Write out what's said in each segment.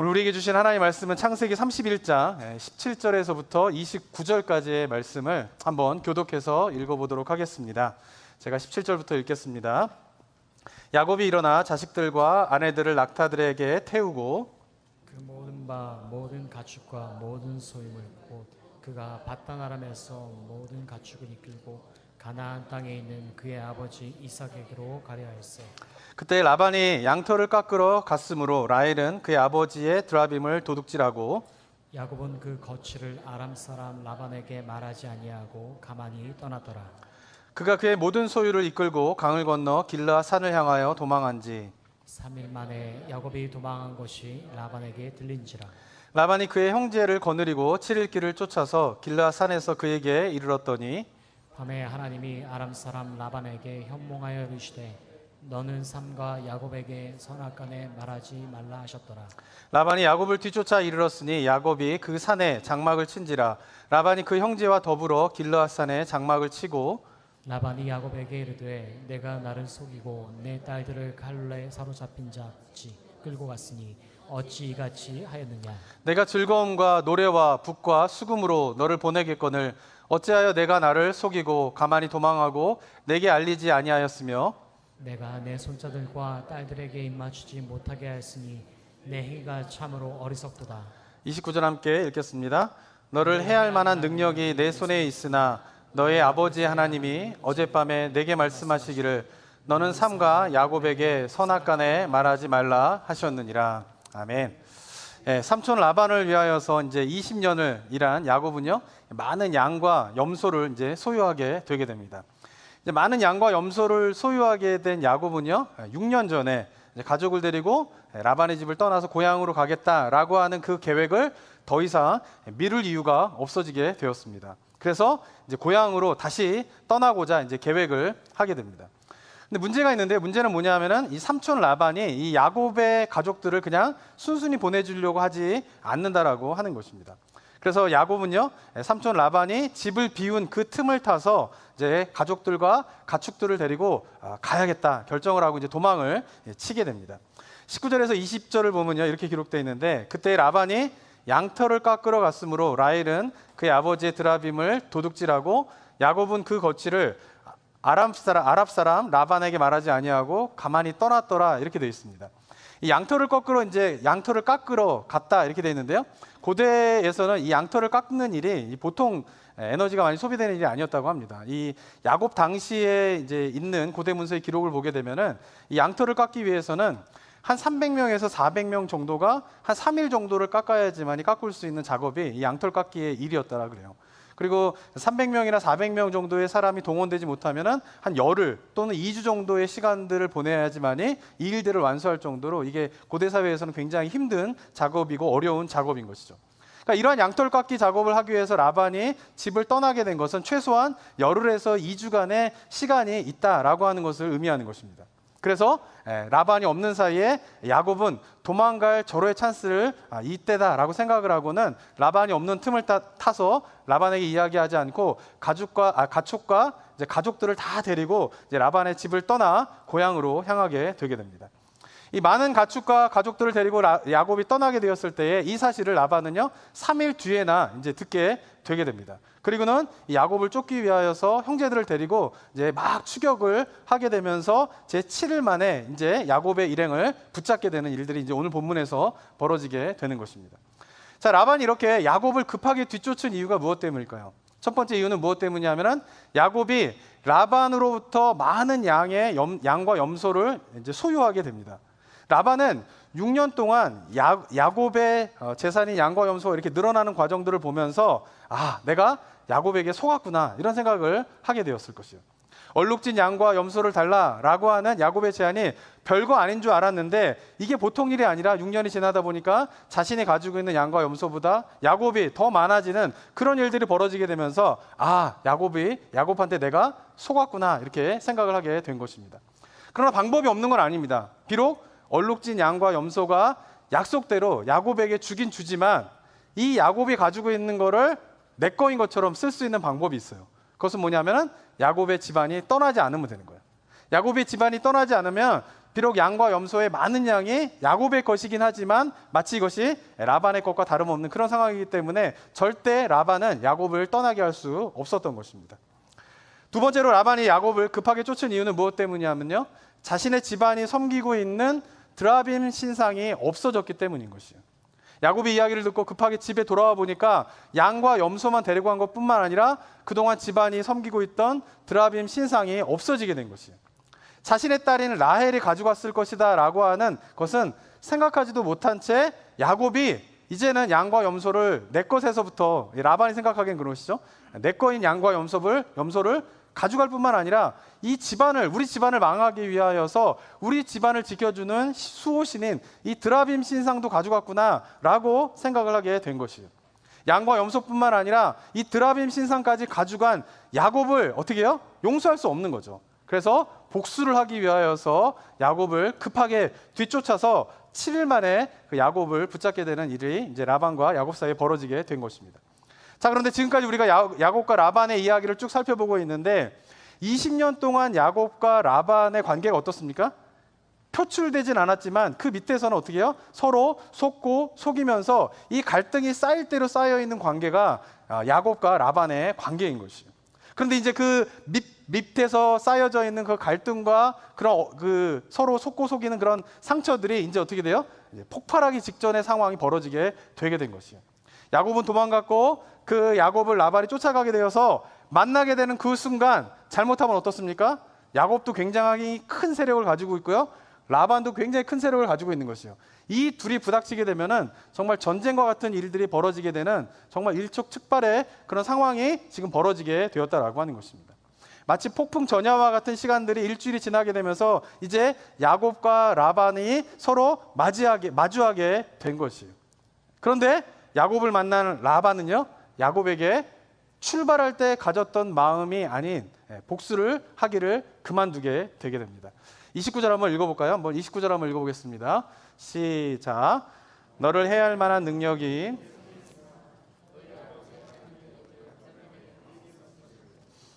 오늘 우리에게 주신 하나님의 말씀은 창세기 31장 17절에서부터 29절까지의 말씀을 한번 교독해서 읽어보도록 하겠습니다. 제가 17절부터 읽겠습니다. 야곱이 일어나 자식들과 아내들을 낙타들에게 태우고 그 모든 바 모든 가축과 모든 소유물 곧 그가 밧단 아람에서 모든 가축을 이끌고 가나안 땅에 있는 그의 아버지 이삭에게로 가려하였어. 그때 라반이 양털을 깎으러 갔으므로 라헬은 그의 아버지의 드라빔을 도둑질하고 야곱은 그 거취를 아람 사람 라반에게 말하지 아니하고 가만히 떠나더라. 그가 그의 모든 소유를 이끌고 강을 건너 길르앗 산을 향하여 도망한지 3일 만에 야곱이 도망한 것이 라반에게 들린지라. 라반이 그의 형제를 거느리고 7일 길을 쫓아서 길르앗 산에서 그에게 이르렀더니 밤에 하나님이 아람 사람 라반에게 현몽하여 이르시되 너는 삼가 야곱에게 선악간에 말하지 말라 하셨더라. 라반이 야곱을 뒤쫓아 이르렀으니 야곱이 그 산에 장막을 친지라. 라반이 그 형제와 더불어 길르앗 산에 장막을 치고 라반이 야곱에게 이르되 내가 나를 속이고 내 딸들을 칼에 사로잡힌 자같이 끌고 갔으니 어찌 이같이 하였느냐. 내가 즐거움과 노래와 북과 수금으로 너를 보내겠거늘 어찌하여 내가 나를 속이고 가만히 도망하고 내게 알리지 아니하였으며 내가 내 손자들과 딸들에게 입맞추지 못하게 하였으니 내 행위가 참으로 어리석도다. 29절 함께 읽겠습니다. 너를 해할 만한 능력이 내 손에 있으나 너의 아버지 하나님이 어젯밤에 내게 말씀하시기를 너는 삼가 야곱에게 선악간에 말하지 말라 하셨느니라. 아멘. 삼촌 라반을 위하여서 이제 20년을 일한 야곱은요, 많은 양과 염소를 이제 소유하게 되게 됩니다. 이제 많은 양과 염소를 소유하게 된 야곱은요, 6년 전에 가족을 데리고 라반의 집을 떠나서 고향으로 가겠다라고 하는 그 계획을 더 이상 미룰 이유가 없어지게 되었습니다. 그래서 이제 고향으로 다시 떠나고자 이제 계획을 하게 됩니다. 근데 문제가 있는데, 문제는 뭐냐면은 이 삼촌 라반이 이 야곱의 가족들을 그냥 순순히 보내주려고 하지 않는다라고 하는 것입니다. 그래서 야곱은요, 삼촌 라반이 집을 비운 그 틈을 타서 이제 가족들과 가축들을 데리고 가야겠다 결정을 하고 이제 도망을 치게 됩니다. 19절에서 20절을 보면요, 이렇게 기록되어 있는데 그때 라반이 양털을 깎으러 갔으므로 라헬은 그의 아버지의 드라빔을 도둑질하고 야곱은 그 거취를 아랍 사람 라반에게 말하지 아니하고 가만히 떠났더라, 이렇게 되어 있습니다. 이 양털을 깎으러 갔다, 이렇게 되어 있는데요. 고대에서는 이 양털을 깎는 일이 보통 에너지가 많이 소비되는 일이 아니었다고 합니다. 이 야곱 당시에 이제 있는 고대 문서의 기록을 보게 되면은 이 양털을 깎기 위해서는 한 300명에서 400명 정도가 한 3일 정도를 깎아야지만이 깎을 수 있는 작업이 이 양털 깎기의 일이었다라 그래요. 그리고 300명이나 400명 정도의 사람이 동원되지 못하면은 한 열흘 또는 2주 정도의 시간들을 보내야지만이 이 일들을 완수할 정도로 이게 고대 사회에서는 굉장히 힘든 작업이고 어려운 작업인 것이죠. 그러니까 이러한 양털 깎기 작업을 하기 위해서 라반이 집을 떠나게 된 것은 최소한 열흘에서 2주간의 시간이 있다라고 하는 것을 의미하는 것입니다. 그래서 라반이 없는 사이에 야곱은 도망갈 절호의 찬스를 이때다라고 생각을 하고는 라반이 없는 틈을 타서 라반에게 이야기하지 않고 가축과 이제 가족들을 다 데리고 이제 라반의 집을 떠나 고향으로 향하게 되게 됩니다. 이 많은 가축과 가족들을 데리고 야곱이 떠나게 되었을 때에 이 사실을 라반은요 3일 뒤에나 이제 듣게 되게 됩니다. 그리고는 이 야곱을 쫓기 위하여서 형제들을 데리고 이제 막 추격을 하게 되면서 제 7일 만에 이제 야곱의 일행을 붙잡게 되는 일들이 이제 오늘 본문에서 벌어지게 되는 것입니다. 자, 라반이 이렇게 야곱을 급하게 뒤쫓은 이유가 무엇 때문일까요? 첫 번째 이유는 무엇 때문이냐면은 야곱이 라반으로부터 많은 양과 염소를 이제 소유하게 됩니다. 라반은 6년 동안 야곱의 재산인 양과 염소가 이렇게 늘어나는 과정들을 보면서 내가 야곱에게 속았구나, 이런 생각을 하게 되었을 것이요. 얼룩진 양과 염소를 달라라고 하는 야곱의 제안이 별거 아닌 줄 알았는데 이게 보통 일이 아니라 6년이 지나다 보니까 자신이 가지고 있는 양과 염소보다 야곱이 더 많아지는 그런 일들이 벌어지게 되면서 야곱한테 내가 속았구나, 이렇게 생각을 하게 된 것입니다. 그러나 방법이 없는 건 아닙니다. 비록 얼룩진 양과 염소가 약속대로 야곱에게 주긴 주지만 이 야곱이 가지고 있는 거를 내 거인 것처럼 쓸 수 있는 방법이 있어요. 그것은 뭐냐면은 야곱의 집안이 떠나지 않으면 되는 거예요. 야곱의 집안이 떠나지 않으면 비록 양과 염소의 많은 양이 야곱의 것이긴 하지만 마치 이것이 라반의 것과 다름없는 그런 상황이기 때문에 절대 라반은 야곱을 떠나게 할 수 없었던 것입니다. 두 번째로 라반이 야곱을 급하게 쫓은 이유는 무엇 때문이냐면요, 자신의 집안이 섬기고 있는 드라빔 신상이 없어졌기 때문인 것이에요. 야곱이 이야기를 듣고 급하게 집에 돌아와 보니까 양과 염소만 데리고 간 것뿐만 아니라 그동안 집안이 섬기고 있던 드라빔 신상이 없어지게 된 것이에요. 자신의 딸인 라헬이 가져갔을 것이다 라고 하는 것은 생각하지도 못한 채 야곱이 이제는 양과 염소를 내 것에서부터, 라반이 생각하기엔 그런 것이죠, 내 거인 양과 염소를 가져갈 뿐만 아니라 이 집안을, 우리 집안을 망하기 위하여서 우리 집안을 지켜주는 수호신인 이 드라빔 신상도 가져갔구나 라고 생각을 하게 된 것이에요. 양과 염소뿐만 아니라 이 드라빔 신상까지 가져간 야곱을 어떻게 해요? 용서할 수 없는 거죠. 그래서 복수를 하기 위하여서 야곱을 급하게 뒤쫓아서 7일 만에 그 야곱을 붙잡게 되는 일이 이제 라반과 야곱 사이에 벌어지게 된 것입니다. 자, 그런데 지금까지 우리가 야곱과 라반의 이야기를 쭉 살펴보고 있는데 20년 동안 야곱과 라반의 관계가 어떻습니까? 표출되진 않았지만 그 밑에서는 어떻게 해요? 서로 속고 속이면서 이 갈등이 쌓일 대로 쌓여 있는 관계가 야곱과 라반의 관계인 것이에요. 그런데 이제 그 밑에서 쌓여져 있는 그 갈등과 그런 그 서로 속고 속이는 그런 상처들이 이제 어떻게 돼요? 이제 폭발하기 직전의 상황이 벌어지게 되게 된 것이에요. 야곱은 도망갔고 그 야곱을 라반이 쫓아가게 되어서 만나게 되는 그 순간 잘못하면 어떻습니까? 야곱도 굉장히 큰 세력을 가지고 있고요, 라반도 굉장히 큰 세력을 가지고 있는 것이에요. 이 둘이 부닥치게 되면은 정말 전쟁과 같은 일들이 벌어지게 되는 정말 일촉즉발의 그런 상황이 지금 벌어지게 되었다라고 하는 것입니다. 마치 폭풍 전야와 같은 시간들이 일주일이 지나게 되면서 이제 야곱과 라반이 서로 마주하게 된 것이에요. 그런데 야곱을 만난 라반은요, 야곱에게 출발할 때 가졌던 마음이 아닌 복수를 하기를 그만두게 되게 됩니다. 29절 한번 읽어볼까요? 한번 29절 한번 읽어보겠습니다. 시작. 너를 해야 할 만한 능력이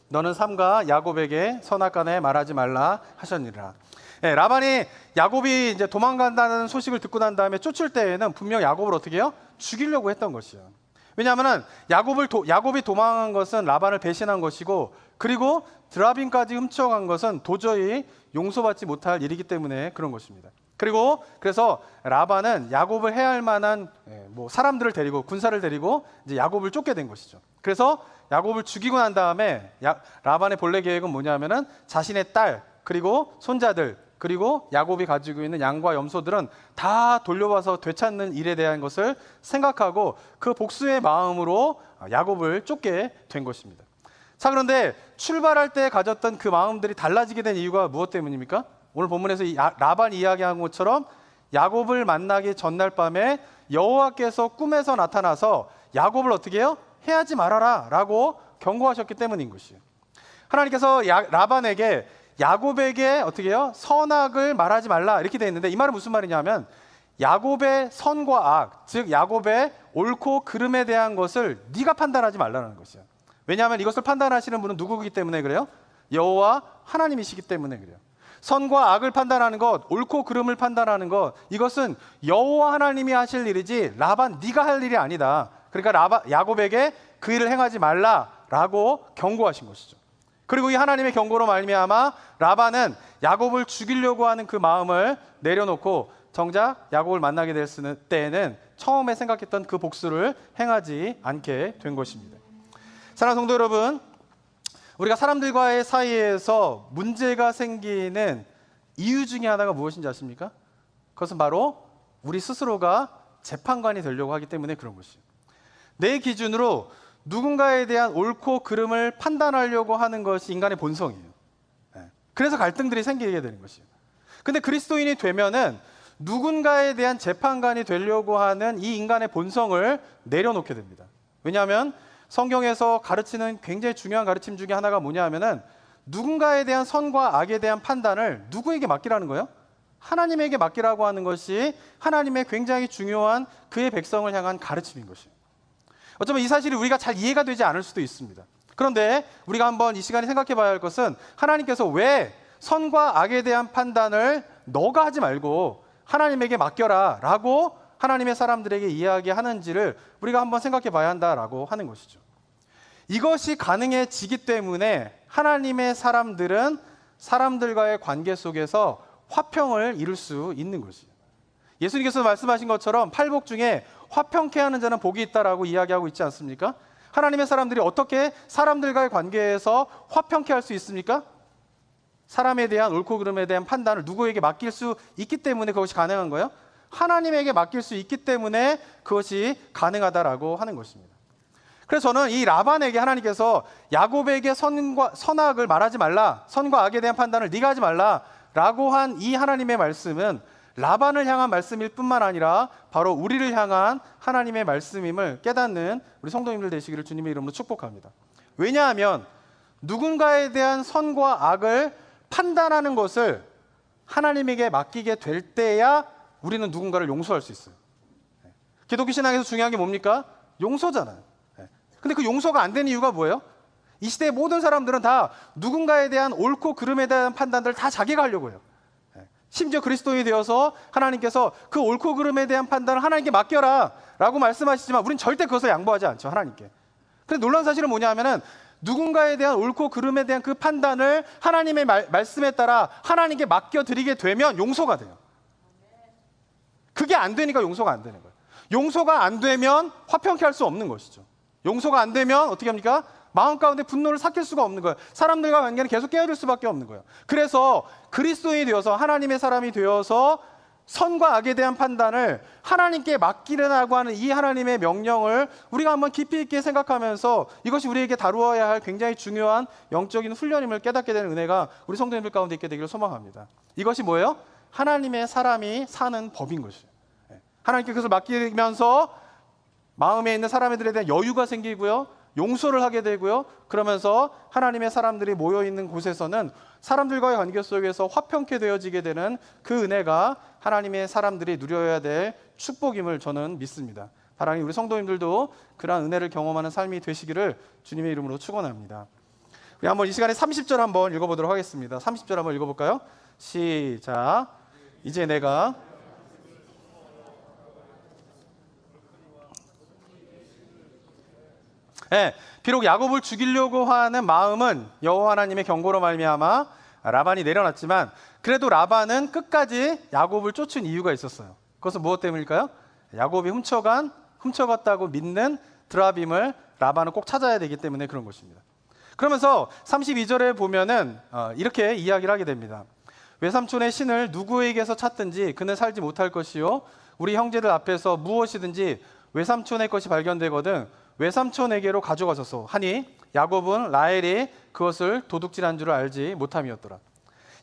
너는 삼가 야곱에게 선악간에 말하지 말라 하셨느니라. 라반이 야곱이 이제 도망간다는 소식을 듣고 난 다음에 쫓을 때에는 분명 야곱을 어떻게 해요? 죽이려고 했던 것이에요. 왜냐하면 야곱이 도망한 것은 라반을 배신한 것이고, 그리고 드라빔까지 훔쳐간 것은 도저히 용서받지 못할 일이기 때문에 그런 것입니다. 그래서 라반은 야곱을 해야 할 만한 사람들을 데리고, 군사를 데리고 이제 야곱을 쫓게 된 것이죠. 그래서 야곱을 죽이고 난 다음에 라반의 본래 계획은 뭐냐면은 자신의 딸, 그리고 손자들, 그리고 야곱이 가지고 있는 양과 염소들은 다 돌려와서 되찾는 일에 대한 것을 생각하고 그 복수의 마음으로 야곱을 쫓게 된 것입니다. 자, 그런데 출발할 때 가졌던 그 마음들이 달라지게 된 이유가 무엇 때문입니까? 오늘 본문에서 라반이 이야기한 것처럼 야곱을 만나기 전날 밤에 여호와께서 꿈에서 나타나서 야곱을 어떻게 해요? 해하지 말아라 라고 경고하셨기 때문인 것이에요. 하나님께서 라반에게 야곱에게 어떻게 해요? 선악을 말하지 말라 이렇게 되어 있는데, 이 말은 무슨 말이냐면 야곱의 선과 악, 즉 야곱의 옳고 그름에 대한 것을 네가 판단하지 말라는 것이에요. 왜냐하면 이것을 판단하시는 분은 누구이기 때문에 그래요? 여호와 하나님이시기 때문에 그래요. 선과 악을 판단하는 것, 옳고 그름을 판단하는 것, 이것은 여호와 하나님이 하실 일이지 라반 네가 할 일이 아니다. 그러니까 야곱에게 그 일을 행하지 말라라고 경고하신 것이죠. 그리고 이 하나님의 경고로 말미암아 라반은 야곱을 죽이려고 하는 그 마음을 내려놓고 정작 야곱을 만나게 됐을 때에는 처음에 생각했던 그 복수를 행하지 않게 된 것입니다. 사랑하는 성도 여러분, 우리가 사람들과의 사이에서 문제가 생기는 이유 중에 하나가 무엇인지 아십니까? 그것은 바로 우리 스스로가 재판관이 되려고 하기 때문에 그런 것이에요. 내 기준으로 누군가에 대한 옳고 그름을 판단하려고 하는 것이 인간의 본성이에요. 그래서 갈등들이 생기게 되는 것이에요. 근데 그리스도인이 되면은 누군가에 대한 재판관이 되려고 하는 이 인간의 본성을 내려놓게 됩니다. 왜냐하면 성경에서 가르치는 굉장히 중요한 가르침 중에 하나가 뭐냐 하면은 누군가에 대한 선과 악에 대한 판단을 누구에게 맡기라는 거예요? 하나님에게 맡기라고 하는 것이 하나님의 굉장히 중요한 그의 백성을 향한 가르침인 것이에요. 어쩌면 이 사실이 우리가 잘 이해가 되지 않을 수도 있습니다. 그런데 우리가 한번 이 시간에 생각해 봐야 할 것은 하나님께서 왜 선과 악에 대한 판단을 너가 하지 말고 하나님에게 맡겨라 라고 하나님의 사람들에게 이야기하는지를 우리가 한번 생각해 봐야 한다라고 하는 것이죠. 이것이 가능해지기 때문에 하나님의 사람들은 사람들과의 관계 속에서 화평을 이룰 수 있는 것이에요. 예수님께서 말씀하신 것처럼 팔복 중에 화평케 하는 자는 복이 있다라고 이야기하고 있지 않습니까? 하나님의 사람들이 어떻게 사람들과의 관계에서 화평케 할 수 있습니까? 사람에 대한 옳고 그름에 대한 판단을 누구에게 맡길 수 있기 때문에 그것이 가능한 거예요. 하나님에게 맡길 수 있기 때문에 그것이 가능하다라고 하는 것입니다. 그래서 저는 이 라반에게 하나님께서 야곱에게 선악을 말하지 말라, 선과 악에 대한 판단을 네가 하지 말라라고 한 이 하나님의 말씀은 라반을 향한 말씀일 뿐만 아니라 바로 우리를 향한 하나님의 말씀임을 깨닫는 우리 성도님들 되시기를 주님의 이름으로 축복합니다. 왜냐하면 누군가에 대한 선과 악을 판단하는 것을 하나님에게 맡기게 될 때야 우리는 누군가를 용서할 수 있어요. 기독교 신앙에서 중요한 게 뭡니까? 용서잖아요. 근데 그 용서가 안 되는 이유가 뭐예요? 이 시대의 모든 사람들은 다 누군가에 대한 옳고 그름에 대한 판단들을 다 자기가 하려고 해요. 심지어 그리스도인이 되어서 하나님께서 그 옳고 그름에 대한 판단을 하나님께 맡겨라 라고 말씀하시지만 우린 절대 그것을 양보하지 않죠, 하나님께. 근데 놀라운 사실은 뭐냐면은 누군가에 대한 옳고 그름에 대한 그 판단을 하나님의 말씀에 따라 하나님께 맡겨드리게 되면 용서가 돼요. 그게 안 되니까 용서가 안 되는 거예요. 용서가 안 되면 화평케 할 수 없는 것이죠. 용서가 안 되면 어떻게 합니까? 마음 가운데 분노를 삭힐 수가 없는 거예요. 사람들과 관계는 계속 깨어질 수밖에 없는 거예요. 그래서 그리스도인이 되어서 하나님의 사람이 되어서 선과 악에 대한 판단을 하나님께 맡기려고 하는 이 하나님의 명령을 우리가 한번 깊이 있게 생각하면서 이것이 우리에게 다루어야 할 굉장히 중요한 영적인 훈련임을 깨닫게 되는 은혜가 우리 성도님들 가운데 있게 되기를 소망합니다. 이것이 뭐예요? 하나님의 사람이 사는 법인 것이에요. 하나님께 그것을 맡기면서 마음에 있는 사람들에 대한 여유가 생기고요, 용서를 하게 되고요, 그러면서 하나님의 사람들이 모여있는 곳에서는 사람들과의 관계 속에서 화평케 되어지게 되는 그 은혜가 하나님의 사람들이 누려야 될 축복임을 저는 믿습니다. 하나님, 우리 성도님들도 그러한 은혜를 경험하는 삶이 되시기를 주님의 이름으로 축원합니다. 우리 한번 이 시간에 30절 한번 읽어보도록 하겠습니다. 30절 한번 읽어볼까요? 시작. 이제 내가 비록 야곱을 죽이려고 하는 마음은 여호와 하나님의 경고로 말미암아 라반이 내려놨지만 그래도 라반은 끝까지 야곱을 쫓은 이유가 있었어요. 그것은 무엇 때문일까요? 야곱이 훔쳐갔다고 믿는 드라빔을 라반은 꼭 찾아야 되기 때문에 그런 것입니다. 그러면서 32절에 보면은 이렇게 이야기를 하게 됩니다. 외삼촌의 신을 누구에게서 찾든지 그는 살지 못할 것이요, 우리 형제들 앞에서 무엇이든지 외삼촌의 것이 발견되거든 외삼촌에게로 가져가소서 하니 야곱은 라헬이 그것을 도둑질한 줄 알지 못함이었더라.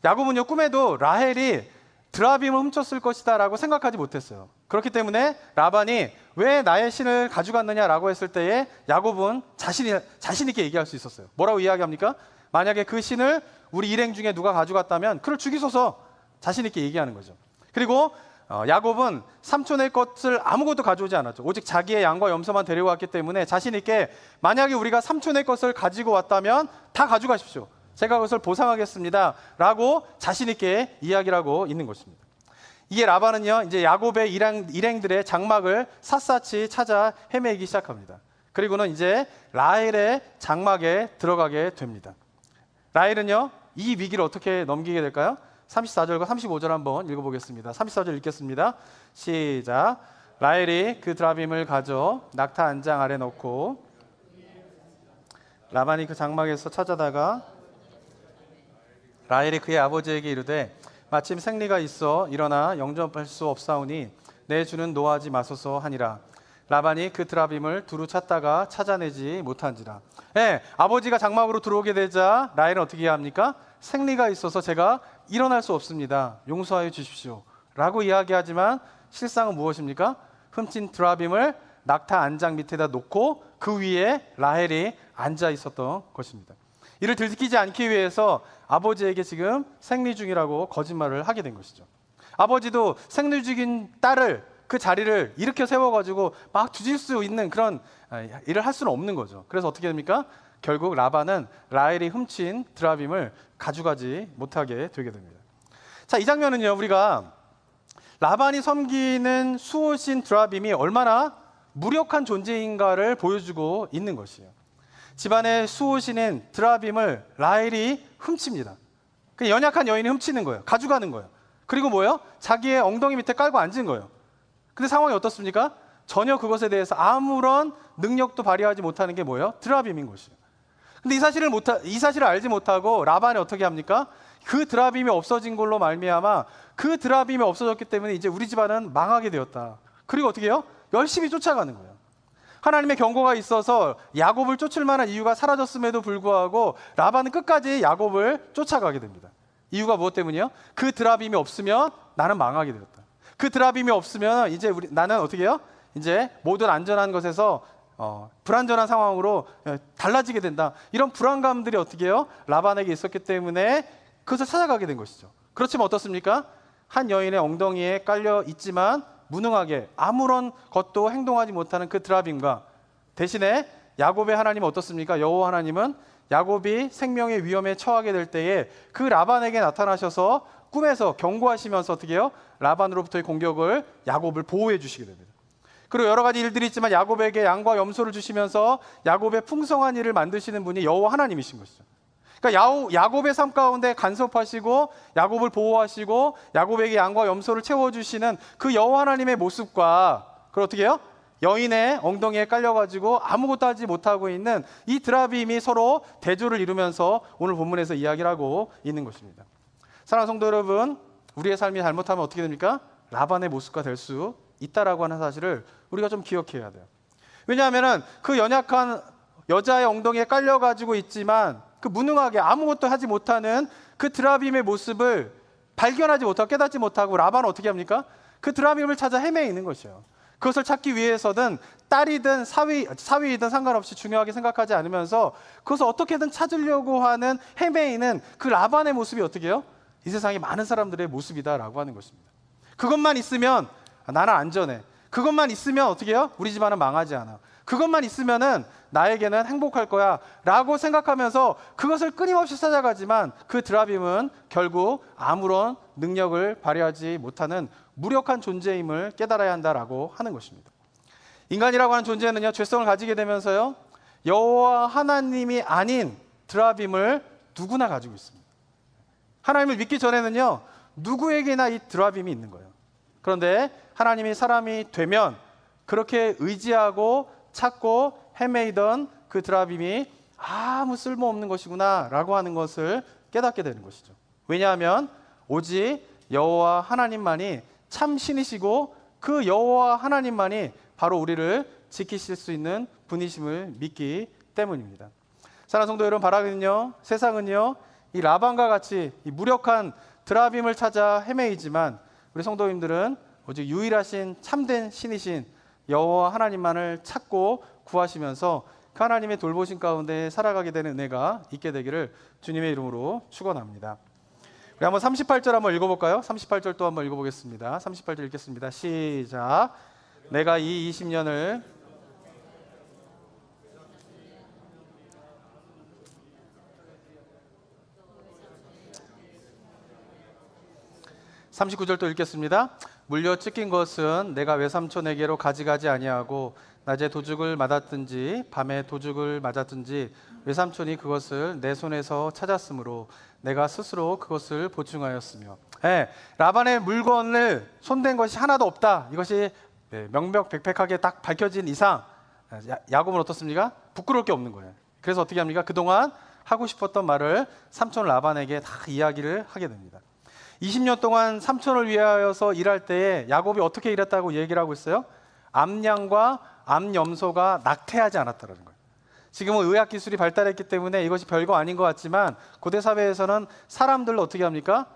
야곱은요, 꿈에도 라헬이 드라빔을 훔쳤을 것이다 라고 생각하지 못했어요. 그렇기 때문에 라반이 왜 나의 신을 가져갔느냐라고 했을 때에 야곱은 자신 있게 얘기할 수 있었어요. 뭐라고 이야기합니까? 만약에 그 신을 우리 일행 중에 누가 가져갔다면 그를 죽이소서, 자신 있게 얘기하는 거죠. 그리고 야곱은 삼촌의 것을 아무것도 가져오지 않았죠. 오직 자기의 양과 염소만 데려왔기 때문에 자신 있게 만약에 우리가 삼촌의 것을 가지고 왔다면 다 가져가십시오, 제가 그것을 보상하겠습니다 라고 자신 있게 이야기를 하고 있는 것입니다. 이게 라반은요, 이제 야곱의 일행들의 장막을 샅샅이 찾아 헤매기 시작합니다. 그리고는 이제 라헬의 장막에 들어가게 됩니다. 라헬은요, 이 위기를 어떻게 넘기게 될까요? 34절과 35절 한번 읽어보겠습니다. 34절 읽겠습니다. 시작. 라헬이 그 드라빔을 가져 낙타 안장 아래 넣고 라반이 그 장막에서 찾아다가 라헬이 그의 아버지에게 이르되 마침 생리가 있어 일어나 영접할 수 없사오니 내 주는 노하지 마소서 하니라. 라반이 그 드라빔을 두루 찾다가 찾아내지 못한지라. 아버지가 장막으로 들어오게 되자 라헬은 어떻게 해야 합니까? 생리가 있어서 제가 일어날 수 없습니다, 용서하여 주십시오 라고 이야기하지만 실상은 무엇입니까? 훔친 드라빔을 낙타 안장 밑에다 놓고 그 위에 라헬이 앉아 있었던 것입니다. 이를 들키지 않기 위해서 아버지에게 지금 생리 중이라고 거짓말을 하게 된 것이죠. 아버지도 생리 중인 딸을 그 자리를 일으켜 세워가지고 막 뒤질 수 있는 그런 일을 할 수는 없는 거죠. 그래서 어떻게 됩니까? 결국 라반은 라헬이 훔친 드라빔을 가져가지 못하게 되게 됩니다. 자, 이 장면은요, 우리가 라반이 섬기는 수호신 드라빔이 얼마나 무력한 존재인가를 보여주고 있는 것이에요. 집안의 수호신인 드라빔을 라헬이 훔칩니다. 그 연약한 여인이 훔치는 거예요. 가져가는 거예요. 그리고 뭐예요? 자기의 엉덩이 밑에 깔고 앉은 거예요. 근데 상황이 어떻습니까? 전혀 그것에 대해서 아무런 능력도 발휘하지 못하는 게 뭐예요? 드라빔인 것이에요. 근데 이 사실을 알지 못하고 라반이 어떻게 합니까? 그 드라빔이 없어진 걸로 말미암아 그 드라빔이 없어졌기 때문에 이제 우리 집안은 망하게 되었다. 그리고 어떻게 해요? 열심히 쫓아가는 거예요. 하나님의 경고가 있어서 야곱을 쫓을 만한 이유가 사라졌음에도 불구하고 라반은 끝까지 야곱을 쫓아가게 됩니다. 이유가 무엇 때문이요? 그 드라빔이 없으면 나는 망하게 되었다. 그 드라빔이 없으면 이제 나는 어떻게 해요? 이제 모든 안전한 것에서 불안전한 상황으로 달라지게 된다. 이런 불안감들이 어떻게 해요? 라반에게 있었기 때문에 그것을 찾아가게 된 것이죠. 그렇지만 어떻습니까? 한 여인의 엉덩이에 깔려 있지만 무능하게 아무런 것도 행동하지 못하는 그 드라빔과 대신에 야곱의 하나님은 어떻습니까? 여호와 하나님은 야곱이 생명의 위험에 처하게 될 때에 그 라반에게 나타나셔서 꿈에서 경고하시면서 어떻게 해요? 라반으로부터의 공격을 야곱을 보호해 주시게 됩니다. 그리고 여러 가지 일들이 있지만 야곱에게 양과 염소를 주시면서 야곱의 풍성한 일을 만드시는 분이 여호와 하나님이신 것이죠. 그러니까 야곱의 삶 가운데 간섭하시고 야곱을 보호하시고 야곱에게 양과 염소를 채워주시는 그 여호와 하나님의 모습과 그걸 어떻게 해요? 여인의 엉덩이에 깔려가지고 아무것도 하지 못하고 있는 이 드라빔이 서로 대조를 이루면서 오늘 본문에서 이야기를 하고 있는 것입니다. 사랑하는 성도 여러분, 우리의 삶이 잘못하면 어떻게 됩니까? 라반의 모습과 될 수 있다라고 하는 사실을 우리가 좀 기억해야 돼요. 왜냐하면 그 연약한 여자의 엉덩이에 깔려가지고 있지만 그 무능하게 아무것도 하지 못하는 그 드라빔의 모습을 발견하지 못하고 깨닫지 못하고 라반은 어떻게 합니까? 그 드라빔을 찾아 헤매이는 것이에요. 그것을 찾기 위해서든 딸이든 사위이든 상관없이 중요하게 생각하지 않으면서 그것을 어떻게든 찾으려고 하는 헤매이는 그 라반의 모습이 어떻게 해요? 이 세상에 많은 사람들의 모습이다라고 하는 것입니다. 그것만 있으면 나는 안전해. 그것만 있으면 어떻게 해요? 우리 집안은 망하지 않아. 그것만 있으면은 나에게는 행복할 거야 라고 생각하면서 그것을 끊임없이 찾아가지만 그 드라빔은 결국 아무런 능력을 발휘하지 못하는 무력한 존재임을 깨달아야 한다라고 하는 것입니다. 인간이라고 하는 존재는요, 죄성을 가지게 되면서요, 여호와 하나님이 아닌 드라빔을 누구나 가지고 있습니다. 하나님을 믿기 전에는요, 누구에게나 이 드라빔이 있는 거예요. 그런데 하나님이 사람이 되면 그렇게 의지하고 찾고 헤매이던 그 드라빔이 아무 쓸모없는 것이구나 라고 하는 것을 깨닫게 되는 것이죠. 왜냐하면 오직 여호와 하나님만이 참 신이시고 그 여호와 하나님만이 바로 우리를 지키실 수 있는 분이심을 믿기 때문입니다. 사랑하는 성도 여러분, 바라기는요, 세상은요, 이 라반과 같이 이 무력한 드라빔을 찾아 헤매이지만 우리 성도님들은 오직 유일하신 참된 신이신 여호와 하나님만을 찾고 구하시면서 그 하나님의 돌보심 가운데 살아가게 되는 은혜가 있게 되기를 주님의 이름으로 축원합니다. 우리 한번 38절 한번 읽어볼까요? 38절 또 한번 읽어보겠습니다. 38절 읽겠습니다. 시작. 내가 이 20년을 39절 또 읽겠습니다. 물려 찢긴 것은 내가 외삼촌에게로 가져가지 아니하고 낮에 도둑을 맞았든지 밤에 도둑을 맞았든지 외삼촌이 그것을 내 손에서 찾았으므로 내가 스스로 그것을 보충하였으며, 라반의 물건을 손댄 것이 하나도 없다. 이것이 명명백백하게 딱 밝혀진 이상 야곱은 어떻습니까? 부끄러울 게 없는 거예요. 그래서 어떻게 합니까? 그동안 하고 싶었던 말을 삼촌 라반에게 다 이야기를 하게 됩니다. 20년 동안 삼촌을 위하여서 일할 때에 야곱이 어떻게 일했다고 얘기를 하고 있어요? 암양과 암염소가 낙태하지 않았다는 거예요. 지금은 의학 기술이 발달했기 때문에 이것이 별거 아닌 것 같지만 고대 사회에서는 사람들을 어떻게 합니까?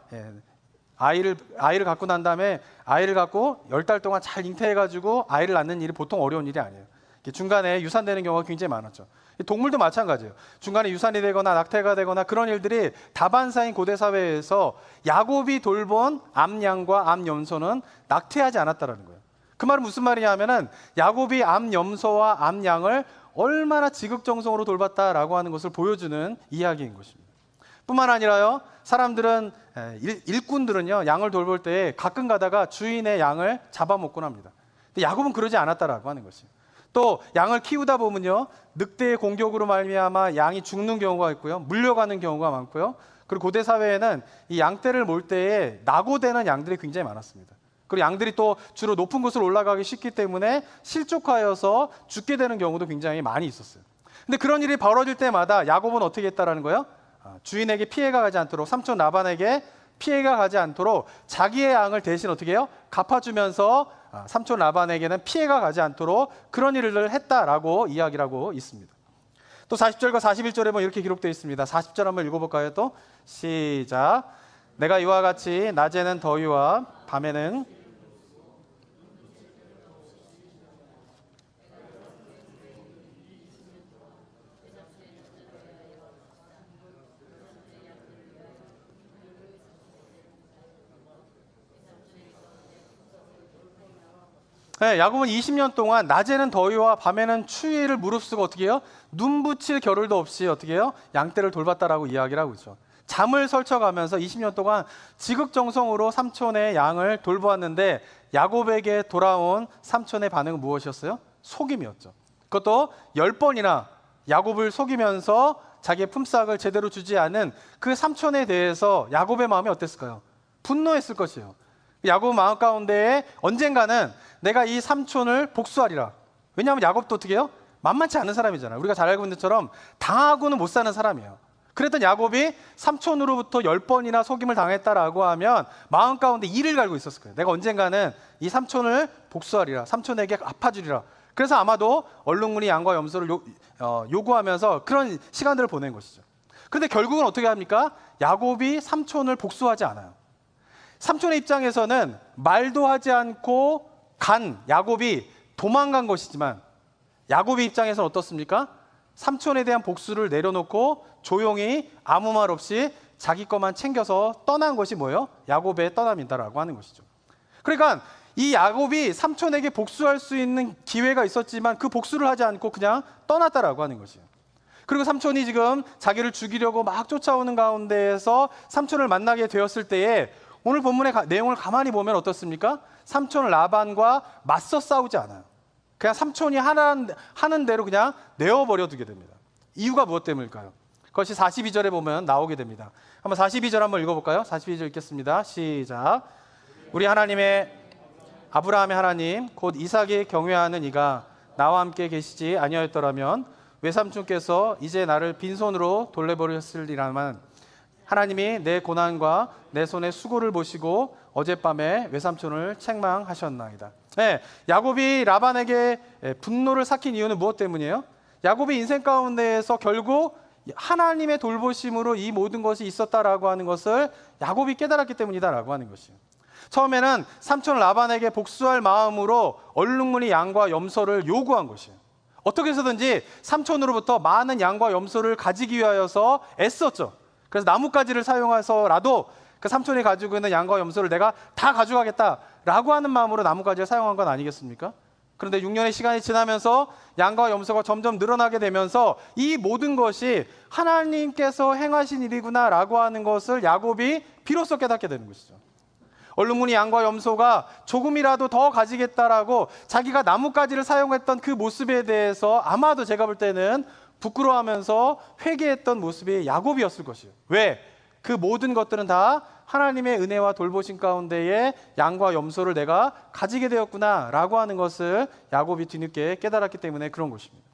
아이를 갖고 난 다음에 아이를 갖고 10달 동안 잘 잉태해가지고 아이를 낳는 일이 보통 어려운 일이 아니에요. 중간에 유산되는 경우가 굉장히 많았죠. 동물도 마찬가지예요. 중간에 유산이 되거나 낙태가 되거나 그런 일들이 다반사인 고대 사회에서 야곱이 돌본 암양과 암염소는 낙태하지 않았다는 거예요. 그 말은 무슨 말이냐 하면은 야곱이 암염소와 암양을 얼마나 지극정성으로 돌봤다라고 하는 것을 보여주는 이야기인 것입니다. 뿐만 아니라요, 사람들은 일꾼들은요 양을 돌볼 때 가끔 가다가 주인의 양을 잡아먹곤 합니다. 근데 야곱은 그러지 않았다라고 하는 것이에요. 또 양을 키우다 보면요 늑대의 공격으로 말미암아 양이 죽는 경우가 있고요, 물려가는 경우가 많고요. 그리고 고대 사회에는 이 양떼를 몰 때에 낙오되는 양들이 굉장히 많았습니다. 그리고 양들이 또 주로 높은 곳으로 올라가기 쉽기 때문에 실족하여서 죽게 되는 경우도 굉장히 많이 있었어요. 근데 그런 일이 벌어질 때마다 야곱은 어떻게 했다라는 거예요? 주인에게 피해가 가지 않도록, 삼촌 라반에게 피해가 가지 않도록 자기의 양을 대신 어떻게 해요? 갚아주면서 삼촌 라반에게는 피해가 가지 않도록 그런 일을 했다라고 이야기를 하고 있습니다. 또 40절과 41절에 보면 이렇게 기록되어 있습니다. 40절 한번 읽어볼까요? 또 시작. 내가 이와 같이 낮에는 더위와 밤에는 네, 야곱은 20년 동안 낮에는 더위와 밤에는 추위를 무릅쓰고 어떻게 해요? 눈 붙일 겨를도 없이 어떻게 해요? 양떼를 돌봤다라고 이야기를 하고 있죠. 잠을 설쳐가면서 20년 동안 지극정성으로 삼촌의 양을 돌보았는데 야곱에게 돌아온 삼촌의 반응은 무엇이었어요? 속임이었죠. 그것도 10번이나 야곱을 속이면서 자기의 품삯을 제대로 주지 않은 그 삼촌에 대해서 야곱의 마음이 어땠을까요? 분노했을 것이에요. 야곱 마음 가운데에 언젠가는 내가 이 삼촌을 복수하리라. 왜냐하면 야곱도 어떻게 해요? 만만치 않은 사람이잖아요. 우리가 잘 알고 있는 것처럼 당하고는 못 사는 사람이에요. 그랬던 야곱이 삼촌으로부터 10번이나 속임을 당했다라고 하면 마음 가운데 이를 갈고 있었을 거예요. 내가 언젠가는 이 삼촌을 복수하리라. 삼촌에게 갚아주리라. 그래서 아마도 얼룩무늬 양과 염소를 요구하면서 그런 시간들을 보낸 것이죠. 그런데 결국은 어떻게 합니까? 야곱이 삼촌을 복수하지 않아요. 삼촌의 입장에서는 말도 하지 않고 간 야곱이 도망간 것이지만 야곱의 입장에서는 어떻습니까? 삼촌에 대한 복수를 내려놓고 조용히 아무 말 없이 자기 것만 챙겨서 떠난 것이 뭐예요? 야곱의 떠남이다라고 하는 것이죠. 그러니까 이 야곱이 삼촌에게 복수할 수 있는 기회가 있었지만 그 복수를 하지 않고 그냥 떠났다라고 하는 것이에요. 그리고 삼촌이 지금 자기를 죽이려고 막 쫓아오는 가운데에서 삼촌을 만나게 되었을 때에 오늘 본문의 내용을 가만히 보면 어떻습니까? 삼촌 라반과 맞서 싸우지 않아요. 그냥 삼촌이 하는 대로 그냥 내어버려 두게 됩니다. 이유가 무엇 때문일까요? 그것이 42절에 보면 나오게 됩니다. 한번 42절 한번 읽어볼까요? 42절 읽겠습니다. 시작. 우리 하나님의 아브라함의 하나님 곧 이삭이 경외하는 이가 나와 함께 계시지 아니하였더라면 외삼촌께서 이제 나를 빈손으로 돌려버렸으리라만 하나님이 내 고난과 내 손의 수고를 보시고 어젯밤에 외삼촌을 책망하셨나이다. 네, 야곱이 라반에게 분노를 삭힌 이유는 무엇 때문이에요? 야곱의 인생 가운데에서 결국 하나님의 돌보심으로 이 모든 것이 있었다라고 하는 것을 야곱이 깨달았기 때문이다라고 하는 것이에요. 처음에는 삼촌 라반에게 복수할 마음으로 얼룩무늬 양과 염소를 요구한 것이에요. 어떻게 해서든지 삼촌으로부터 많은 양과 염소를 가지기 위하여서 애썼죠. 그래서 나뭇가지를 사용해서라도 그 삼촌이 가지고 있는 양과 염소를 내가 다 가져가겠다라고 하는 마음으로 나뭇가지를 사용한 건 아니겠습니까? 그런데 6년의 시간이 지나면서 양과 염소가 점점 늘어나게 되면서 이 모든 것이 하나님께서 행하신 일이구나라고 하는 것을 야곱이 비로소 깨닫게 되는 것이죠. 얼룩무늬 양과 염소가 조금이라도 더 가지겠다라고 자기가 나뭇가지를 사용했던 그 모습에 대해서 아마도 제가 볼 때는 부끄러워하면서 회개했던 모습이 야곱이었을 것이에요. 왜? 그 모든 것들은 다 하나님의 은혜와 돌보심 가운데에 양과 염소를 내가 가지게 되었구나라고 하는 것을 야곱이 뒤늦게 깨달았기 때문에 그런 것입니다.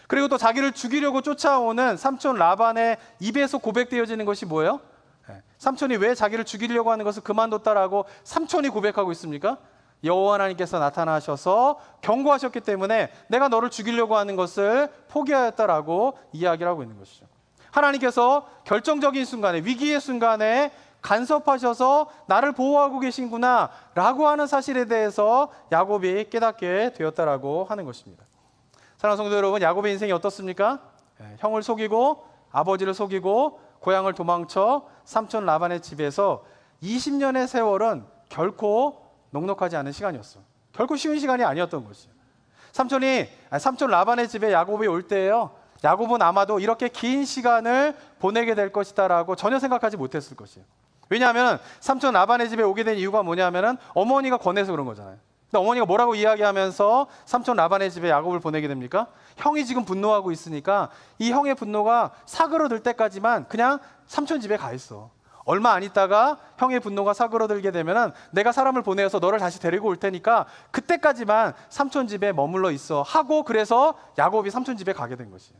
그리고 또 자기를 죽이려고 쫓아오는 삼촌 라반의 입에서 고백되어지는 것이 뭐예요? 삼촌이 왜 자기를 죽이려고 하는 것을 그만뒀다라고 삼촌이 고백하고 있습니까? 여호와 하나님께서 나타나셔서 경고하셨기 때문에 내가 너를 죽이려고 하는 것을 포기하였다라고 이야기를 하고 있는 것이죠. 하나님께서 결정적인 순간에, 위기의 순간에 간섭하셔서 나를 보호하고 계신구나 라고 하는 사실에 대해서 야곱이 깨닫게 되었다라고 하는 것입니다. 사랑하는 성도 여러분, 야곱의 인생이 어떻습니까? 형을 속이고 아버지를 속이고 고향을 도망쳐 삼촌 라반의 집에서 20년의 세월은 결코 넉넉하지 않은 시간이었어요. 결코 쉬운 시간이 아니었던 것이에요. 삼촌 라반의 집에 야곱이 올 때예요. 야곱은 아마도 이렇게 긴 시간을 보내게 될 것이다라고 전혀 생각하지 못했을 것이에요. 왜냐하면 삼촌 라반의 집에 오게 된 이유가 뭐냐면은 어머니가 권해서 그런 거잖아요. 근데 어머니가 뭐라고 이야기하면서 삼촌 라반의 집에 야곱을 보내게 됩니까? 형이 지금 분노하고 있으니까 이 형의 분노가 사그러들 때까지만 그냥 삼촌 집에 가 있어. 얼마 안 있다가 형의 분노가 사그러들게 되면은 내가 사람을 보내서 너를 다시 데리고 올 테니까 그때까지만 삼촌 집에 머물러 있어 하고, 그래서 야곱이 삼촌 집에 가게 된 것이에요.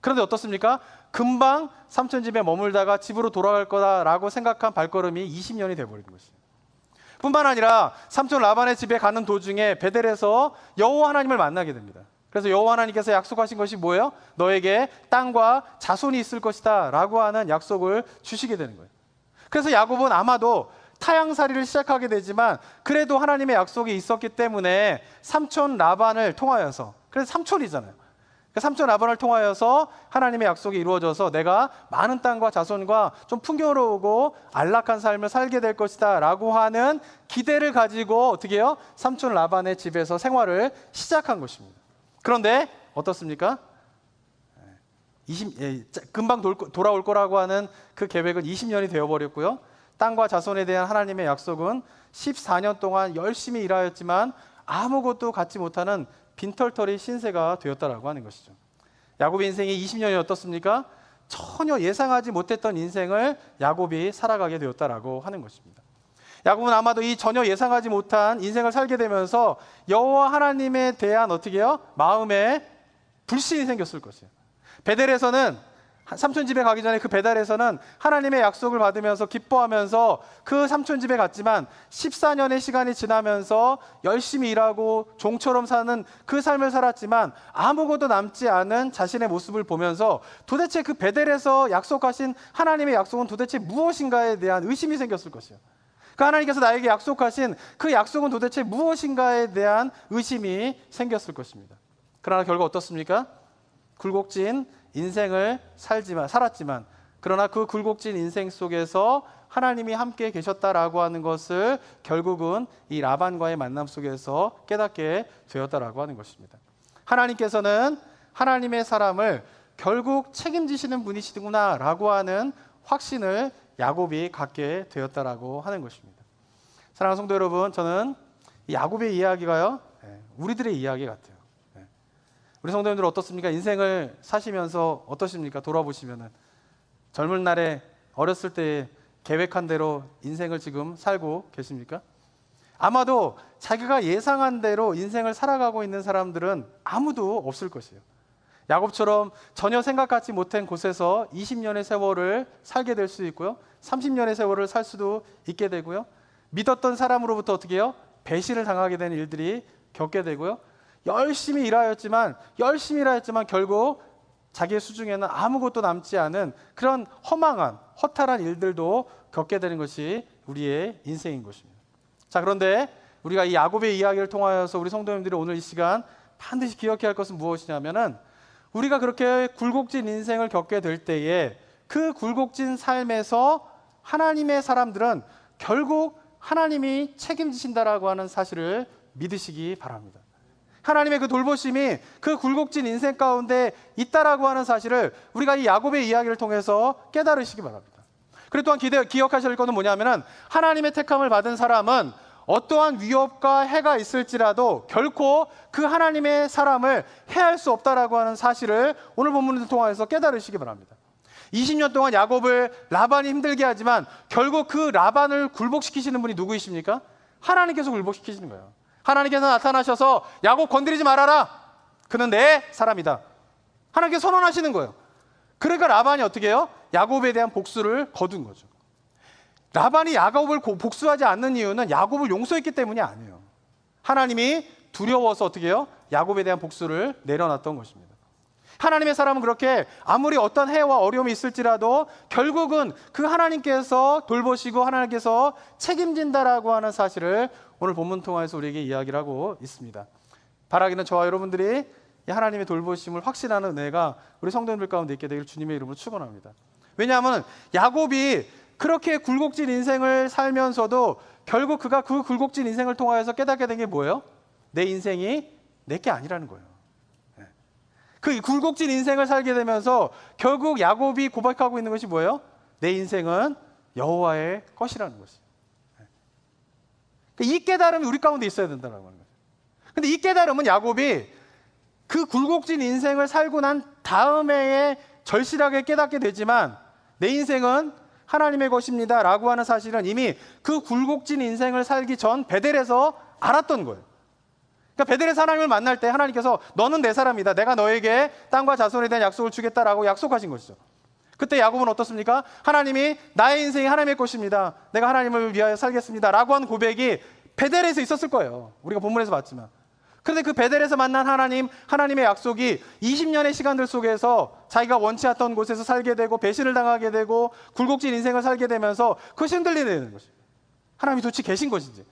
그런데 어떻습니까? 금방 삼촌 집에 머물다가 집으로 돌아갈 거다라고 생각한 발걸음이 20년이 돼버린 것이에요. 뿐만 아니라 삼촌 라반의 집에 가는 도중에 베델에서 여호와 하나님을 만나게 됩니다. 그래서 여호와 하나님께서 약속하신 것이 뭐예요? 너에게 땅과 자손이 있을 것이다 라고 하는 약속을 주시게 되는 거예요. 그래서 야곱은 아마도 타향살이를 시작하게 되지만 그래도 하나님의 약속이 있었기 때문에 삼촌 라반을 통하여서, 그래서 삼촌이잖아요. 삼촌 라반을 통하여서 하나님의 약속이 이루어져서 내가 많은 땅과 자손과 좀 풍요로우고 안락한 삶을 살게 될 것이다 라고 하는 기대를 가지고 어떻게 해요? 삼촌 라반의 집에서 생활을 시작한 것입니다. 그런데 어떻습니까? 금방 돌아올 거라고 하는 그 계획은 20년이 되어버렸고요. 땅과 자손에 대한 하나님의 약속은 14년 동안 열심히 일하였지만 아무것도 갖지 못하는 빈털터리 신세가 되었다라고 하는 것이죠. 야곱의 인생이 20년이 어떻습니까? 전혀 예상하지 못했던 인생을 야곱이 살아가게 되었다라고 하는 것입니다. 야곱은 아마도 이 전혀 예상하지 못한 인생을 살게 되면서 여호와 하나님에 대한 어떻게 해요? 마음에 불신이 생겼을 것이에요. 베델에서는 삼촌 집에 가기 전에 그 베델에서는 하나님의 약속을 받으면서 기뻐하면서 그 삼촌 집에 갔지만 14년의 시간이 지나면서 열심히 일하고 종처럼 사는 그 삶을 살았지만 아무것도 남지 않은 자신의 모습을 보면서 도대체 그 베델에서 약속하신 하나님의 약속은 도대체 무엇인가에 대한 의심이 생겼을 것이에요. 그 하나님께서 나에게 약속하신 그 약속은 도대체 무엇인가에 대한 의심이 생겼을 것입니다. 그러나 결국 어떻습니까? 굴곡진 인생을 살았지만 그러나 그 굴곡진 인생 속에서 하나님이 함께 계셨다라고 하는 것을 결국은 이 라반과의 만남 속에서 깨닫게 되었다라고 하는 것입니다. 하나님께서는 하나님의 사람을 결국 책임지시는 분이시구나라고 하는 확신을 야곱이 갖게 되었다라고 하는 것입니다. 사랑하는 성도 여러분, 저는 이 야곱의 이야기가요, 우리들의 이야기 같아요. 우리 성도님들 어떻습니까? 인생을 사시면서 어떠십니까? 돌아보시면은 젊은 날에 어렸을 때 계획한 대로 인생을 지금 살고 계십니까? 아마도 자기가 예상한 대로 인생을 살아가고 있는 사람들은 아무도 없을 것이에요. 야곱처럼 전혀 생각하지 못한 곳에서 20년의 세월을 살게 될 수 있고요. 30년의 세월을 살 수도 있게 되고요. 믿었던 사람으로부터 어떻게 해요? 배신을 당하게 되는 일들이 겪게 되고요. 열심히 일하였지만 결국 자기의 수중에는 아무것도 남지 않은 그런 허망한 허탈한 일들도 겪게 되는 것이 우리의 인생인 것입니다. 자, 그런데 우리가 이 야곱의 이야기를 통하여서 우리 성도님들이 오늘 이 시간 반드시 기억해야 할 것은 무엇이냐면은 우리가 그렇게 굴곡진 인생을 겪게 될 때에 그 굴곡진 삶에서 하나님의 사람들은 결국 하나님이 책임지신다라고 하는 사실을 믿으시기 바랍니다. 하나님의 그 돌보심이 그 굴곡진 인생 가운데 있다라고 하는 사실을 우리가 이 야곱의 이야기를 통해서 깨달으시기 바랍니다. 그리고 또한 기억하실 것은 뭐냐면은 하나님의 택함을 받은 사람은 어떠한 위협과 해가 있을지라도 결코 그 하나님의 사람을 해할 수 없다라고 하는 사실을 오늘 본문을 통해서 깨달으시기 바랍니다. 20년 동안 야곱을 라반이 힘들게 하지만 결국 그 라반을 굴복시키시는 분이 누구이십니까? 하나님께서 굴복시키시는 거예요. 하나님께서 나타나셔서 야곱 건드리지 말아라. 그는 내 사람이다. 하나님께서 선언하시는 거예요. 그러니까 라반이 어떻게 해요? 야곱에 대한 복수를 거둔 거죠. 라반이 야곱을 복수하지 않는 이유는 야곱을 용서했기 때문이 아니에요. 하나님이 두려워서 어떻게 해요? 야곱에 대한 복수를 내려놨던 것입니다. 하나님의 사람은 그렇게 아무리 어떤 해와 어려움이 있을지라도 결국은 그 하나님께서 돌보시고 하나님께서 책임진다라고 하는 사실을 오늘 본문 통해서 우리에게 이야기를 하고 있습니다. 바라기는 저와 여러분들이 이 하나님의 돌보심을 확신하는 은혜가 우리 성도님들 가운데 있게 되길 주님의 이름으로 축원합니다. 왜냐하면 야곱이 그렇게 굴곡진 인생을 살면서도 결국 그가 그 굴곡진 인생을 통하여서 깨닫게 된 게 뭐예요? 내 인생이 내 게 아니라는 거예요. 그 굴곡진 인생을 살게 되면서 결국 야곱이 고백하고 있는 것이 뭐예요? 내 인생은 여호와의 것이라는 것이에요. 이 깨달음이 우리 가운데 있어야 된다는 거예요. 근데 이 깨달음은 야곱이 그 굴곡진 인생을 살고 난 다음에 절실하게 깨닫게 되지만 내 인생은 하나님의 것입니다 라고 하는 사실은 이미 그 굴곡진 인생을 살기 전 베델에서 알았던 거예요. 그러니까 베델에서 하나님을 만날 때 하나님께서 너는 내 사람이다, 내가 너에게 땅과 자손에 대한 약속을 주겠다라고 약속하신 것이죠. 그때 야곱은 어떻습니까? 하나님이 나의 인생이 하나님의 것입니다, 내가 하나님을 위하여 살겠습니다 라고 한 고백이 베델에서 있었을 거예요. 우리가 본문에서 봤지만. 그런데 그 베델에서 만난 하나님의 약속이 20년의 시간들 속에서 자기가 원치 않던 곳에서 살게 되고 배신을 당하게 되고 굴곡진 인생을 살게 되면서 그것이 흔들리는 것이에요. 하나님이 도대체 계신 것인지,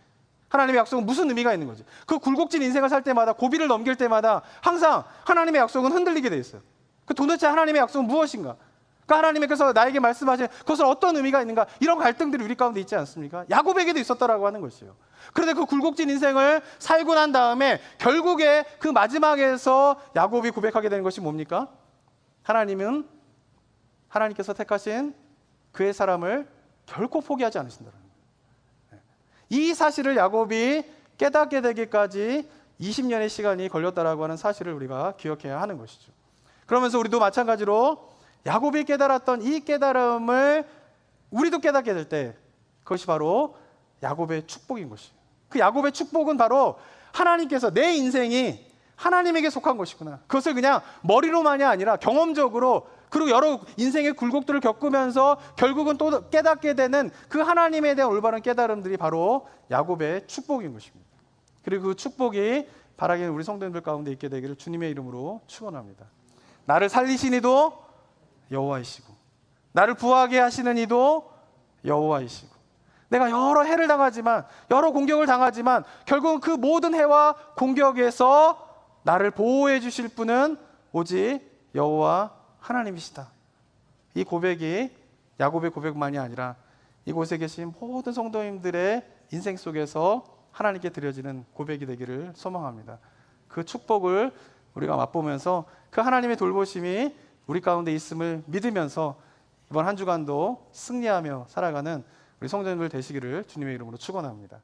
하나님의 약속은 무슨 의미가 있는 거지. 그 굴곡진 인생을 살 때마다, 고비를 넘길 때마다 항상 하나님의 약속은 흔들리게 돼 있어요. 그 도대체 하나님의 약속은 무엇인가? 그러니까 하나님께서 나에게 말씀하신 그것은 어떤 의미가 있는가? 이런 갈등들이 우리 가운데 있지 않습니까? 야곱에게도 있었다라고 하는 것이에요. 그런데 그 굴곡진 인생을 살고 난 다음에 결국에 그 마지막에서 야곱이 고백하게 되는 것이 뭡니까? 하나님께서 택하신 그의 사람을 결코 포기하지 않으신다는 거예요. 이 사실을 야곱이 깨닫게 되기까지 20년의 시간이 걸렸다라고 하는 사실을 우리가 기억해야 하는 것이죠. 그러면서 우리도 마찬가지로 야곱이 깨달았던 이 깨달음을 우리도 깨닫게 될 때 그것이 바로 야곱의 축복인 것이에요. 그 야곱의 축복은 바로 하나님께서 내 인생이 하나님에게 속한 것이구나, 그것을 그냥 머리로만이 아니라 경험적으로, 그리고 여러 인생의 굴곡들을 겪으면서 결국은 또 깨닫게 되는 그 하나님에 대한 올바른 깨달음들이 바로 야곱의 축복인 것입니다. 그리고 그 축복이 바라기는 우리 성도님들 가운데 있게 되기를 주님의 이름으로 축원합니다. 나를 살리신 이도 여호와이시고 나를 부하게 하시는 이도 여호와이시고, 내가 여러 해를 당하지만, 여러 공격을 당하지만 결국은 그 모든 해와 공격에서 나를 보호해 주실 분은 오직 여호와 하나님이시다. 이 고백이 야곱의 고백만이 아니라 이곳에 계신 모든 성도님들의 인생 속에서 하나님께 드려지는 고백이 되기를 소망합니다. 그 축복을 우리가 맛보면서 그 하나님의 돌보심이 우리 가운데 있음을 믿으면서 이번 한 주간도 승리하며 살아가는 우리 성도님들 되시기를 주님의 이름으로 축원합니다.